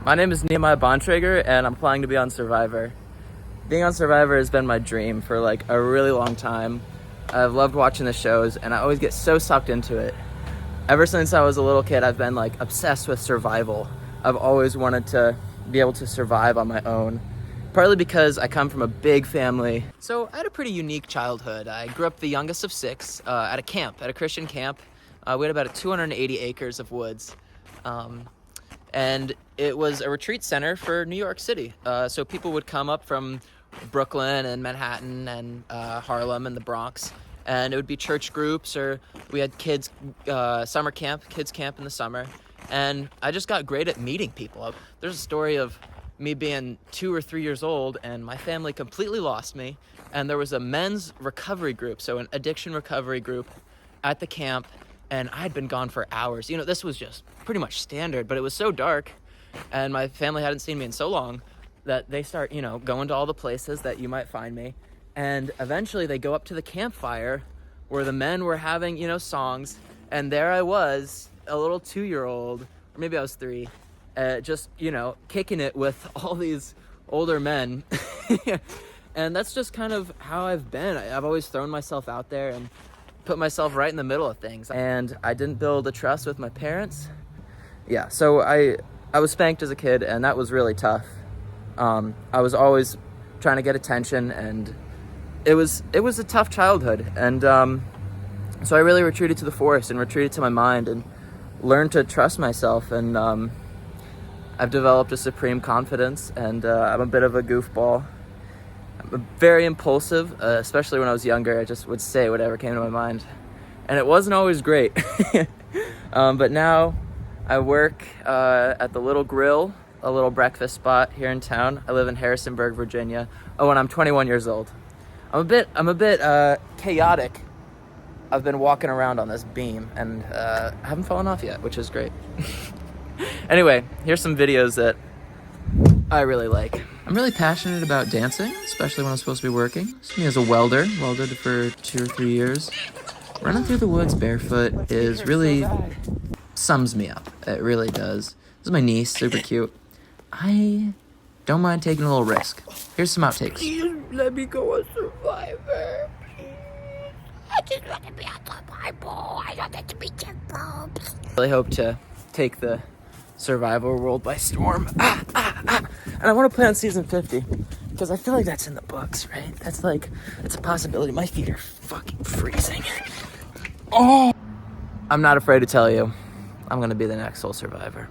My name is Nehemiah Bontrager, and I'm applying to be on Survivor. Being on Survivor has been my dream for like a really long time. I've loved watching the shows, and I always get so sucked into it. Ever since I was a little kid, I've been like obsessed with survival. I've always wanted to be able to survive on my own, partly because I come from a big family. So I had a pretty unique childhood. I grew up the youngest of six at a camp, at a Christian camp. We had about 280 acres of woods. And it was a retreat center for New York City. So people would come up from Brooklyn and Manhattan and Harlem and the Bronx, and it would be church groups, or we had kids summer camp, kids camp in the summer. And I just got great at meeting people. There's a story of me being 2 or 3 years old, and my family completely lost me. And there was a men's recovery group, so an addiction recovery group at the camp. And I had been gone for hours. You know, this was just pretty much standard, but it was so dark, and my family hadn't seen me in so long that they start, going to all the places that you might find me. And eventually they go up to the campfire where the men were having, songs. And there I was, a little 2-year-old, or maybe I was 3, just, kicking it with all these older men. And that's just kind of how I've been. I've always thrown myself out there and put myself right in the middle of things. And I didn't build a trust with my parents. Yeah, so I was spanked as a kid, and that was really tough. I was always trying to get attention, and it was a tough childhood. And so I really retreated to the forest and retreated to my mind and learned to trust myself. And I've developed a supreme confidence, and I'm a bit of a goofball. I'm very impulsive, especially when I was younger. I just would say whatever came to my mind, and it wasn't always great. But now I work at the Little Grill, a little breakfast spot here in town. I live in Harrisonburg, Virginia. Oh, and I'm 21 years old. I'm a bit chaotic. I've been walking around on this beam, and I haven't fallen off yet, which is great. Anyway, here's some videos that I really like. I'm really passionate about dancing, especially when I'm supposed to be working. So me as a welded for 2 or 3 years. Running through the woods barefoot is really sums me up. It really does. This is my niece, super cute. I don't mind taking a little risk. Here's some outtakes. Please let me go on Survivor. Please. I just want to be on Survivor. I don't want to be Jeff Probst. I really hope to take the survival world by storm. And I want to play on season 50 because I feel like that's in the books, right? That's a possibility. My feet are fucking freezing. Oh! I'm not afraid to tell you, I'm going to be the next Soul Survivor.